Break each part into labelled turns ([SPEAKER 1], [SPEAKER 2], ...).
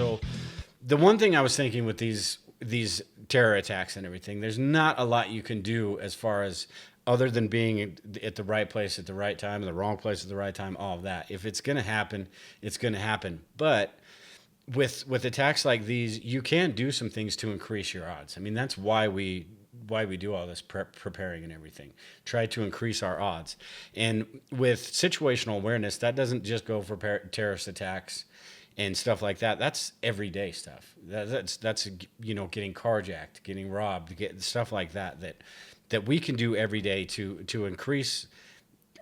[SPEAKER 1] So the one thing I was thinking with these terror attacks and everything, there's not a lot you can do as far as other than being at the right place at the right time, the wrong place at the right time, all of that. If it's going to happen, it's going to happen. But with attacks like these, you can do some things to increase your odds. I mean, that's why we do all this preparing and everything. Try to increase our odds. And with situational awareness, that doesn't just go for terrorist attacks and stuff like that. That's everyday stuff. That's getting carjacked, getting robbed, stuff like that we can do every day to increase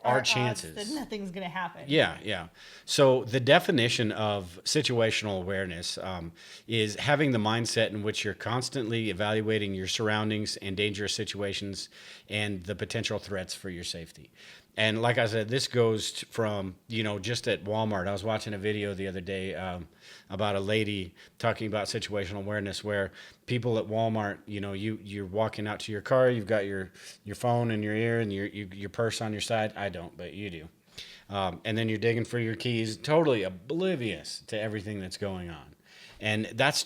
[SPEAKER 1] our chances
[SPEAKER 2] that nothing's going to happen.
[SPEAKER 1] Yeah. So the definition of situational awareness is having the mindset in which you're constantly evaluating your surroundings and dangerous situations and the potential threats for your safety. And like I said, this goes from, just at Walmart. I was watching a video the other day about a lady talking about situational awareness where people at Walmart, you're walking out to your car, you've got your phone in your ear and your purse on your side. I don't, but you do. And then you're digging for your keys, totally oblivious to everything that's going on. And that's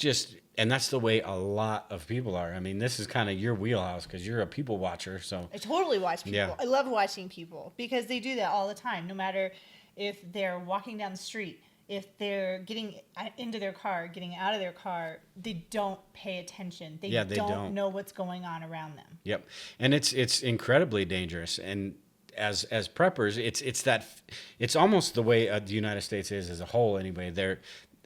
[SPEAKER 1] the way a lot of people are. I mean, this is kind of your wheelhouse because you're a people watcher. So
[SPEAKER 2] I totally watch people.
[SPEAKER 1] Yeah.
[SPEAKER 2] I love watching people because they do that all the time. No matter if they're walking down the street, if they're getting into their car, getting out of their car, they don't pay attention. They don't know what's going on around them.
[SPEAKER 1] Yep. And it's incredibly dangerous. And as preppers, it's almost the way the United States is as a whole anyway.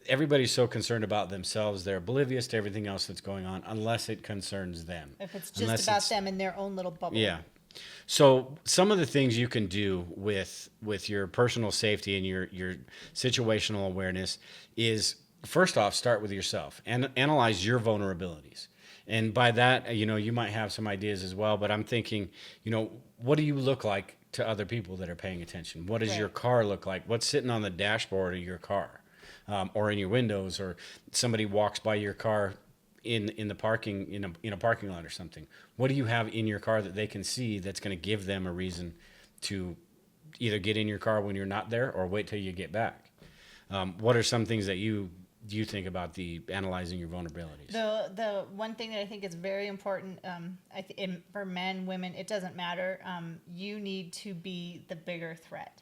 [SPEAKER 1] Everybody's so concerned about themselves, they're oblivious to everything else that's going on unless it concerns them.
[SPEAKER 2] If it's just about them in their own little bubble.
[SPEAKER 1] Yeah. So some of the things you can do with your personal safety and your situational awareness is, first off, start with yourself and analyze your vulnerabilities. And by that, you might have some ideas as well, but I'm thinking, what do you look like to other people that are paying attention? What does your car look like? What's sitting on the dashboard of your car? Or in your windows, or somebody walks by your car in the parking in a parking lot or something. What do you have in your car that they can see that's going to give them a reason to either get in your car when you're not there or wait till you get back? What are some things that you think about analyzing your vulnerabilities?
[SPEAKER 2] The one thing that I think is very important, for men, women, it doesn't matter. You need to be the bigger threat.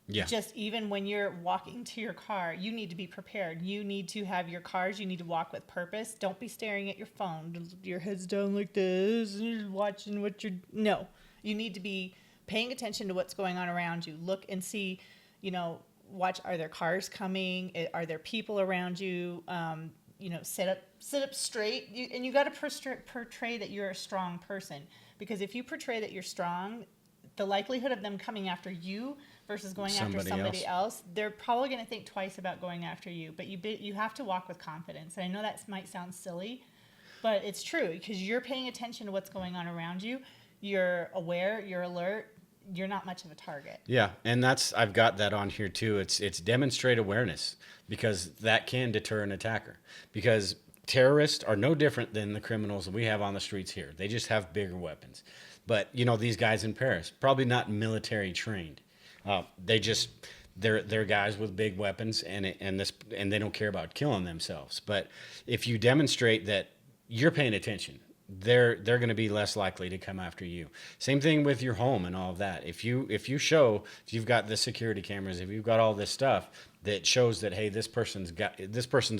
[SPEAKER 1] Yeah.
[SPEAKER 2] Just even when you're walking to your car, you need to be prepared. You need to have your cars. You need to walk with purpose. Don't be staring at your phone. Your head's down like this and you're watching No. You need to be paying attention to what's going on around you. Look and see, watch, are there cars coming? Are there people around you? Sit up straight. And you got to portray that you're a strong person. Because if you portray that you're strong, the likelihood of them coming after you versus going after somebody else, they're probably going to think twice about going after you. But you have to walk with confidence. And I know that might sound silly, but it's true because you're paying attention to what's going on around you. You're aware, you're alert, you're not much of a target.
[SPEAKER 1] Yeah, and I've got that on here too. It's demonstrate awareness because that can deter an attacker. Because terrorists are no different than the criminals that we have on the streets here. They just have bigger weapons. But these guys in Paris, probably not military trained. They're guys with big weapons and they don't care about killing themselves. But if you demonstrate that you're paying attention, they're going to be less likely to come after you. Same thing with your home and all of that. If you've got the security cameras, if you've got all this stuff that shows that, hey, this person's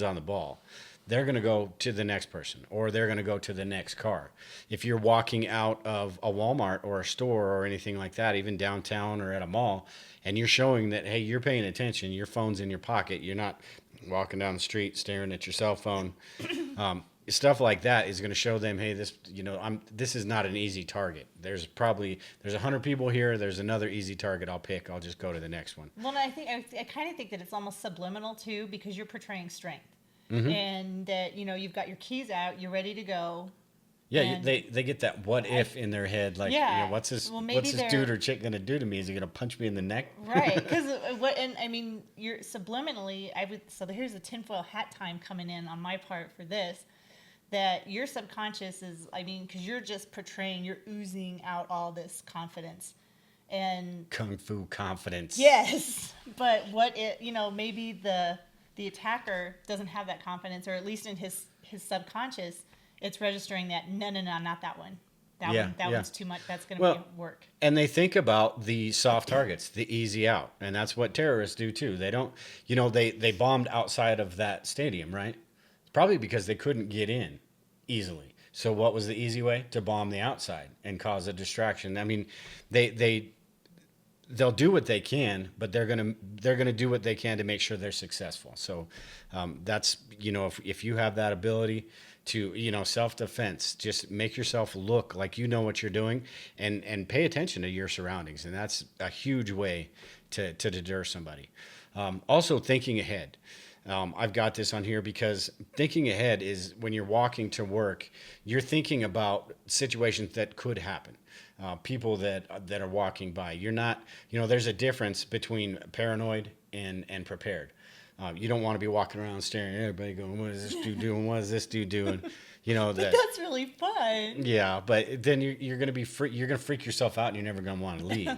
[SPEAKER 1] on the ball, they're going to go to the next person or they're going to go to the next car. If you're walking out of a Walmart or a store or anything like that, even downtown or at a mall, and you're showing that, hey, you're paying attention, your phone's in your pocket, you're not walking down the street staring at your cell phone. Stuff like that is going to show them, hey, this is not an easy target. There's 100 people here. There's another easy target I'll pick. I'll just go to the next one.
[SPEAKER 2] Well, I kind of think that it's almost subliminal too, because you're portraying strength. Mm-hmm. And that you've got your keys out, you're ready to go.
[SPEAKER 1] Yeah, they get that what if in their head, like, what's this dude or chick gonna do to me? Is he gonna punch me in the neck?
[SPEAKER 2] Right, because you're subliminally. So here's the tinfoil hat time coming in on my part for this. That your subconscious is, because you're just portraying, you're oozing out all this confidence and
[SPEAKER 1] kung fu confidence.
[SPEAKER 2] Yes, but maybe the attacker doesn't have that confidence, or at least in his subconscious, it's registering that no, not that one. That one's too much. That's going to be work.
[SPEAKER 1] And they think about the soft targets, the easy out. And that's what terrorists do too. They don't, they bombed outside of that stadium, right? Probably because they couldn't get in easily. So what was the easy way? To bomb the outside and cause a distraction. I mean, they'll do what they can, but they're gonna do what they can to make sure they're successful. So that's, if you have that ability to, self-defense, just make yourself look like you know what you're doing, and pay attention to your surroundings. And that's a huge way to deter somebody. Also, thinking ahead. I've got this on here because thinking ahead is when you're walking to work, you're thinking about situations that could happen. People that are walking by. You're not, there's a difference between paranoid and prepared. You don't want to be walking around staring at everybody going, what is this dude doing? What is this dude doing?
[SPEAKER 2] But that's really fun.
[SPEAKER 1] Yeah, but then you're going to be you're going to freak yourself out and you're never going to want to leave.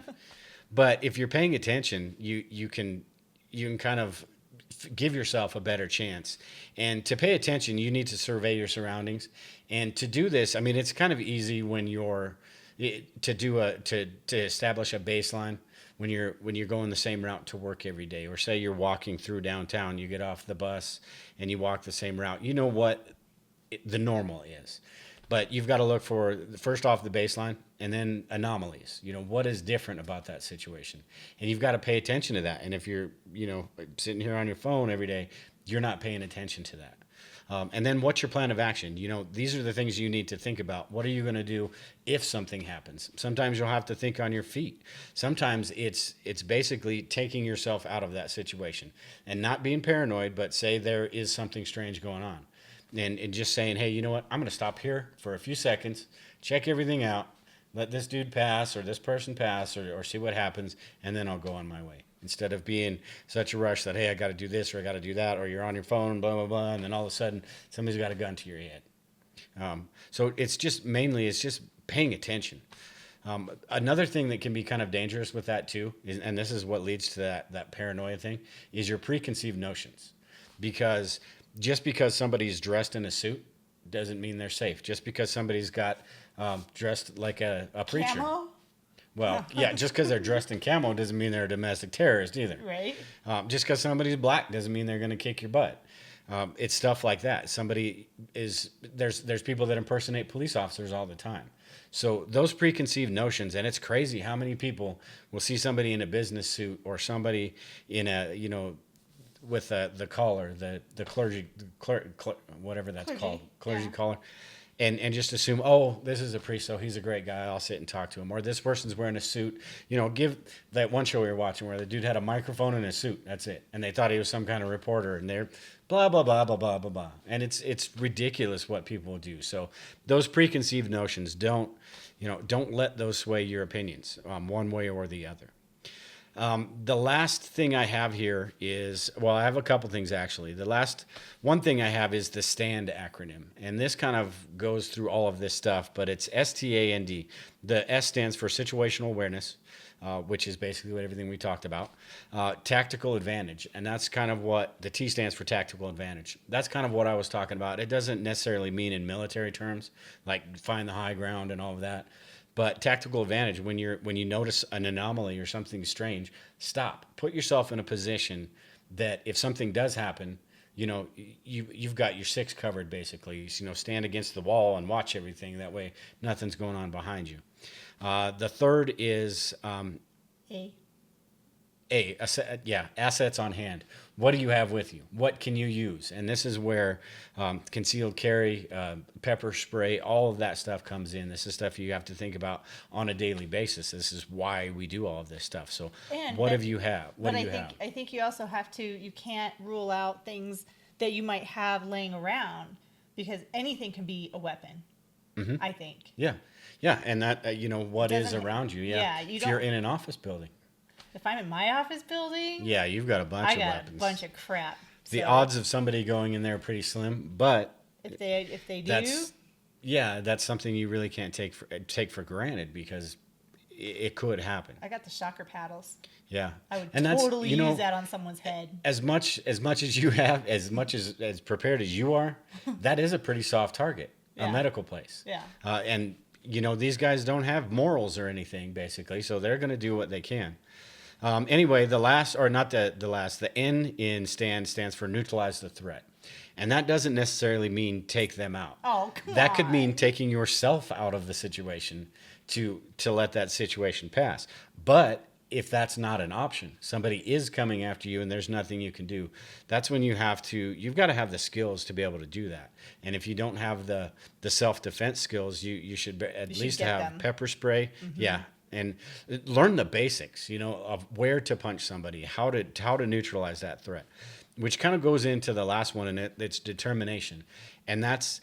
[SPEAKER 1] But if you're paying attention, you can kind of give yourself a better chance. And to pay attention, you need to survey your surroundings. And to do this, I mean, it's kind of easy when you're to establish a baseline when you're going the same route to work every day, or say you're walking through downtown, you get off the bus and you walk the same route. You know what the normal is, but you've got to look for, first off, the baseline, and then anomalies. What is different about that situation, and you've got to pay attention to that. And if you're sitting here on your phone every day, you're not paying attention to that. And then what's your plan of action? These are the things you need to think about. What are you going to do if something happens? Sometimes you'll have to think on your feet. Sometimes it's basically taking yourself out of that situation and not being paranoid, but say there is something strange going on. And just saying, hey, you know what? I'm going to stop here for a few seconds, check everything out, let this dude pass or this person pass or see what happens, and then I'll go on my way. Instead of being such a rush that, hey, I got to do this or I got to do that, or you're on your phone, blah, blah, blah, and then all of a sudden somebody's got a gun to your head. So it's just paying attention. Another thing that can be kind of dangerous with that too, and this is what leads to that paranoia thing, is your preconceived notions. Because just because somebody's dressed in a suit doesn't mean they're safe. Just because somebody's got dressed like a preacher.
[SPEAKER 2] Camo?
[SPEAKER 1] Well, yeah, just because they're dressed in camo doesn't mean they're a domestic terrorist either.
[SPEAKER 2] Right.
[SPEAKER 1] Just because somebody's black doesn't mean they're going to kick your butt. It's stuff like that. There's people that impersonate police officers all the time. So those preconceived notions, and it's crazy how many people will see somebody in a business suit or somebody in with the collar, the clergy, whatever that's called, clergy collar. And just assume, oh, this is a priest, so he's a great guy. I'll sit and talk to him. Or this person's wearing a suit. Give that one show we were watching where the dude had a microphone and a suit. That's it. And they thought he was some kind of reporter. And they're blah, blah, blah, blah, blah, blah, blah. And it's ridiculous what people do. So those preconceived notions, don't let those sway your opinions one way or the other. The last thing I have here is, well, I have a couple things actually. The last one thing I have is the STAND acronym. And this kind of goes through all of this stuff, but it's STAND. The S stands for situational awareness, which is basically what everything we talked about. Tactical advantage. And that's kind of what the T stands for, tactical advantage. That's kind of what I was talking about. It doesn't necessarily mean in military terms, like find the high ground and all of that. But tactical advantage, when you notice an anomaly or something strange, stop. Put yourself in a position that if something does happen, you've got your six covered basically. Stand against the wall and watch everything. That way, nothing's going on behind you. The third is assets on hand. What do you have with you? What can you use? And this is where concealed carry, pepper spray, all of that stuff comes in. This is stuff you have to think about on a daily basis. This is why we do all of this stuff. So what do you have?
[SPEAKER 2] I think you also have to, you can't rule out things that you might have laying around, because anything can be a weapon, I think.
[SPEAKER 1] Yeah. Yeah. And that, what is around you. Yeah. If you're in an office building.
[SPEAKER 2] If I'm in my office building,
[SPEAKER 1] yeah, you've got a bunch of weapons.
[SPEAKER 2] I got a bunch of crap.
[SPEAKER 1] The odds of somebody going in there are pretty slim, but
[SPEAKER 2] if they do,
[SPEAKER 1] that's something you really can't take for granted, because it could happen.
[SPEAKER 2] I got the shocker paddles.
[SPEAKER 1] Yeah.
[SPEAKER 2] I would
[SPEAKER 1] And that's,
[SPEAKER 2] totally
[SPEAKER 1] you know,
[SPEAKER 2] use that on someone's head.
[SPEAKER 1] as much as you have, as much as prepared as you are, that is a pretty soft target, a
[SPEAKER 2] Yeah.
[SPEAKER 1] medical place.
[SPEAKER 2] Yeah.
[SPEAKER 1] And you know, these guys don't have morals or anything, basically, so they're going to do what they can. Anyway, the last, or not the last, the N in stand stands for neutralize the threat. And that doesn't necessarily mean take them out.
[SPEAKER 2] Oh, come
[SPEAKER 1] That could mean
[SPEAKER 2] on.
[SPEAKER 1] taking yourself out of the situation to let that situation pass. But if that's not an option, somebody is coming after you and there's nothing you can do, that's when you've got to have the skills to be able to do that. And if you don't have the self-defense skills, you should at
[SPEAKER 2] should
[SPEAKER 1] least
[SPEAKER 2] get
[SPEAKER 1] have
[SPEAKER 2] them.
[SPEAKER 1] pepper spray. Yeah. And learn the basics, you know, of where to punch somebody, how to neutralize that threat, which kind of goes into the last one, and it's determination. And that's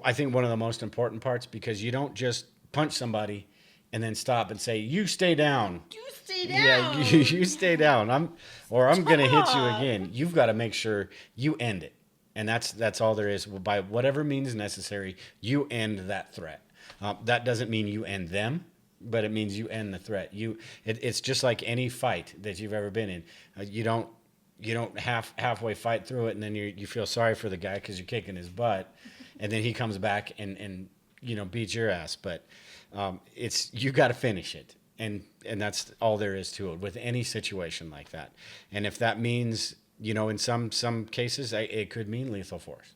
[SPEAKER 1] I think one of the most important parts, because you don't just punch somebody and then stop and say, you stay down.
[SPEAKER 2] You stay down.
[SPEAKER 1] Yeah, you stay down. I'm going to hit you
[SPEAKER 2] on.
[SPEAKER 1] again. You've got to make sure you end it. And that's all there is. By whatever means necessary, you end that threat. That doesn't mean you end them, but it means you end the threat. It's just like any fight that you've ever been in. You don't halfway fight through it, and then you feel sorry for the guy because you're kicking his butt, and then he comes back and you know, beats your ass. But you got to finish it, and that's all there is to it with any situation like that. And if that means, you know, in some cases it could mean lethal force.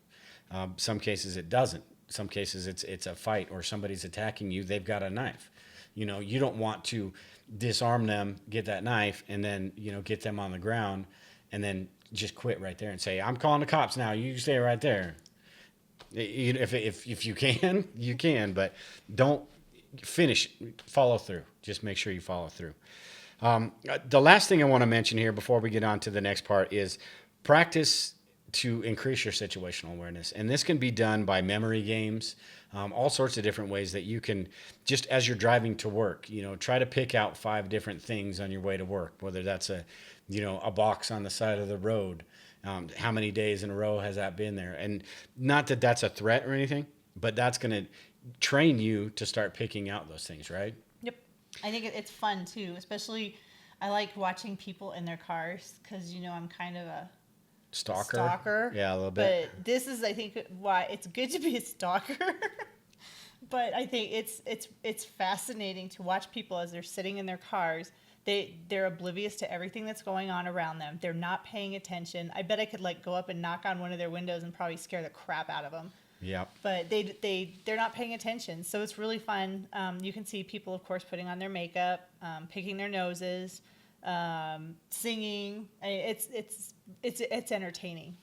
[SPEAKER 1] Some cases it doesn't. Some cases it's a fight, or somebody's attacking you. They've got a knife. You know, you don't want to disarm them, get that knife, and then, you know, get them on the ground, and then just quit right there and say, I'm calling the cops now. You stay right there. If you can, you can, but don't finish. Follow through. Just make sure you follow through. The last thing I want to mention here before we get on to the next part is practice to increase your situational awareness. And this can be done by memory games, all sorts of different ways that you can, just as you're driving to work, you know, try to pick out 5 different things on your way to work, whether that's a box on the side of the road. How many days in a row has that been there? And not that that's a threat or anything, but that's going to train you to start picking out those things, right?
[SPEAKER 2] Yep. I think it's fun too, especially I like watching people in their cars because, you know, I'm kind of a stalker.
[SPEAKER 1] Yeah, a little bit.
[SPEAKER 2] But this is, I think, why it's good to be a stalker. But I think it's fascinating to watch people as they're sitting in their cars. They're oblivious to everything that's going on around them. They're not paying attention. I bet I could like go up and knock on one of their windows and probably scare the crap out of them.
[SPEAKER 1] Yep.
[SPEAKER 2] But they're not paying attention, so it's really fun. You can see people, of course, putting on their makeup, picking their noses, singing. It's entertaining.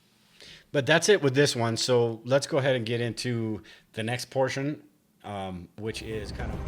[SPEAKER 1] But that's it with this one. So let's go ahead and get into the next portion, which is kind of